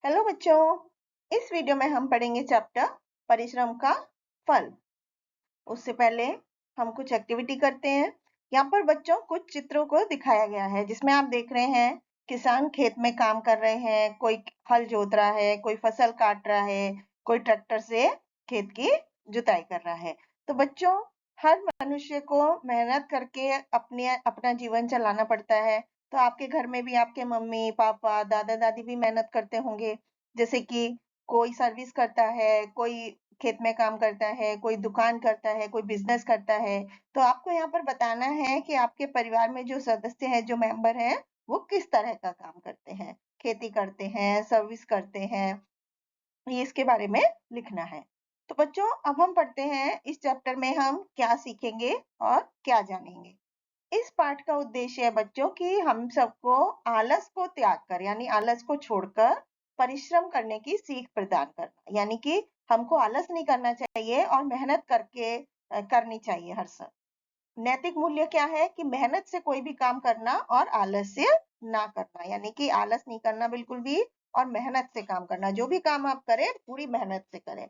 Hello बच्चों, इस video में हम पढ़ेंगे चैप्टर परिश्रम का फल। उससे पहले हम कुछ एक्टिविटी करते हैं। यहाँ पर बच्चों कुछ चित्रों को दिखाया गया है जिसमें आप देख रहे हैं किसान खेत में काम कर रहे हैं, कोई हल जोत रहा है, कोई फसल काट रहा है, कोई ट्रैक्टर से खेत की जुताई कर रहा है। तो बच्चों, हर मनुष्य को मेहनत करके अपना जीवन चलाना पड़ता है। तो आपके घर में भी आपके मम्मी पापा दादा दादी भी मेहनत करते होंगे। जैसे कि कोई सर्विस करता है, कोई खेत में काम करता है, कोई दुकान करता है, कोई बिजनेस करता है। तो आपको यहाँ पर बताना है कि आपके परिवार में जो सदस्य हैं, जो मेंबर हैं, वो किस तरह का काम करते हैं, खेती करते हैं, सर्विस करते हैं, ये इसके बारे में लिखना है। तो बच्चों, अब हम पढ़ते हैं इस चैप्टर में हम क्या सीखेंगे और क्या जानेंगे। इस पाठ का उद्देश्य है बच्चों कि हम सबको आलस को त्याग कर, यानी आलस को छोड़कर परिश्रम करने की सीख प्रदान करना, यानी कि हमको आलस नहीं करना चाहिए और मेहनत करके करनी चाहिए हर समय। नैतिक मूल्य क्या है कि मेहनत से कोई भी काम करना और आलस से ना करना, यानी कि आलस नहीं करना बिल्कुल भी, और मेहनत से काम करना। जो भी काम आप करें पूरी मेहनत से करें।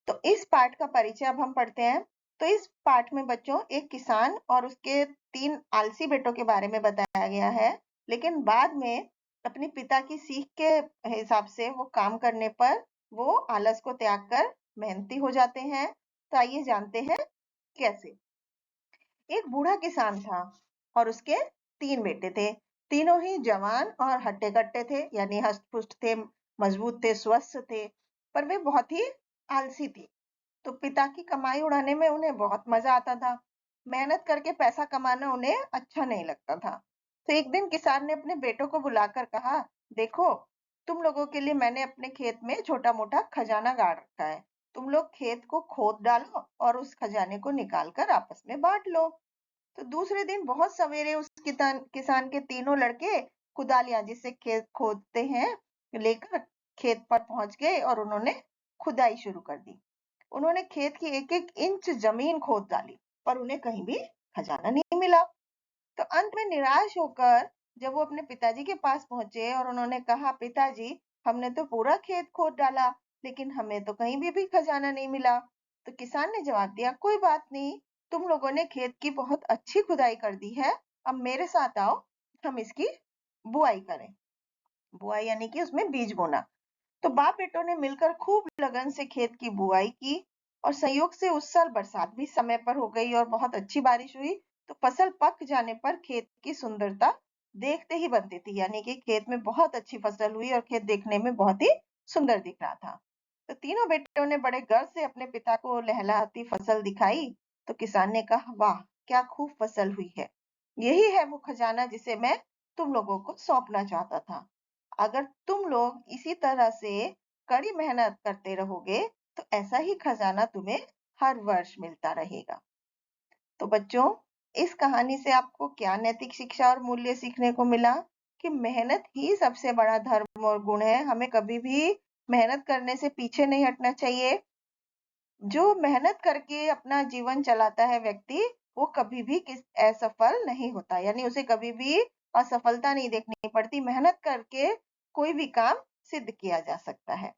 तो इस पाठ का परिचय अब हम पढ़ते हैं। तो इस पाठ में बच्चों एक किसान और उसके 3 आलसी बेटों के बारे में बताया गया है, लेकिन बाद में अपने पिता की सीख के हिसाब से वो काम करने पर वो आलस को त्याग कर मेहनती हो जाते हैं। तो आइए जानते हैं कैसे। एक बूढ़ा किसान था और उसके 3 बेटे थे। तीनों ही जवान और हट्टे-कट्टे थे, यानी हष्ट-पुष्ट थे, मजबूत थे, स्वस्थ थे, पर वे बहुत ही आलसी थे। तो पिता की कमाई उड़ाने में उन्हें बहुत मजा आता था। मेहनत करके पैसा कमाना उन्हें अच्छा नहीं लगता था। तो एक दिन किसान ने अपने बेटों को बुलाकर कहा, देखो, तुम लोगों के लिए मैंने अपने खेत में छोटा मोटा खजाना गाड़ रखा है। तुम लोग खेत को खोद डालो और उस खजाने को निकाल कर आपस में बांट लो। तो दूसरे दिन बहुत सवेरे उस किसान के तीनों लड़के कुदालियां, जिससे खेत खोदते हैं, लेकर खेत पर पहुंच गए और उन्होंने खुदाई शुरू कर दी। उन्होंने खेत की एक एक इंच जमीन खोद डाली, पर उन्हें कहीं भी खजाना नहीं मिला। तो अंत में निराश होकर जब वो अपने पिताजी के पास पहुंचे और उन्होंने कहा, पिताजी, हमने तो पूरा खेत खोद डाला, लेकिन हमें तो कहीं भी खजाना नहीं मिला। तो किसान ने जवाब दिया, कोई बात नहीं, तुम लोगों ने खेत की बहुत अच्छी खुदाई कर दी है। अब मेरे साथ आओ, हम इसकी बुआई करें। बुआई यानी कि उसमें बीज बोना। तो बाप बेटों ने मिलकर खूब लगन से खेत की बुआई की और संयोग से उस साल बरसात भी समय पर हो गई और बहुत अच्छी बारिश हुई। तो फसल पक जाने पर खेत की सुंदरता देखते ही बनती थी, यानी कि खेत में बहुत अच्छी फसल हुई और खेत देखने में बहुत ही सुंदर दिख रहा था। तो तीनों बेटों ने बड़े गर्व से अपने पिता को लहलहाती फसल दिखाई। तो किसान ने कहा, वाह, क्या खूब फसल हुई है। यही है वो खजाना जिसे मैं तुम लोगों को सौंपना चाहता था। अगर तुम लोग इसी तरह से कड़ी मेहनत करते रहोगे तो ऐसा ही खजाना तुम्हें हर वर्ष मिलता रहेगा। तो बच्चों, इस कहानी से आपको क्या नैतिक शिक्षा और मूल्य सीखने को मिला कि मेहनत ही सबसे बड़ा धर्म और गुण है। हमें कभी भी मेहनत करने से पीछे नहीं हटना चाहिए। जो मेहनत करके अपना जीवन चलाता है व्यक्ति, वो कभी भी असफल नहीं होता, यानी उसे कभी भी असफलता नहीं देखनी पड़ती। मेहनत करके कोई भी काम सिद्ध किया जा सकता है।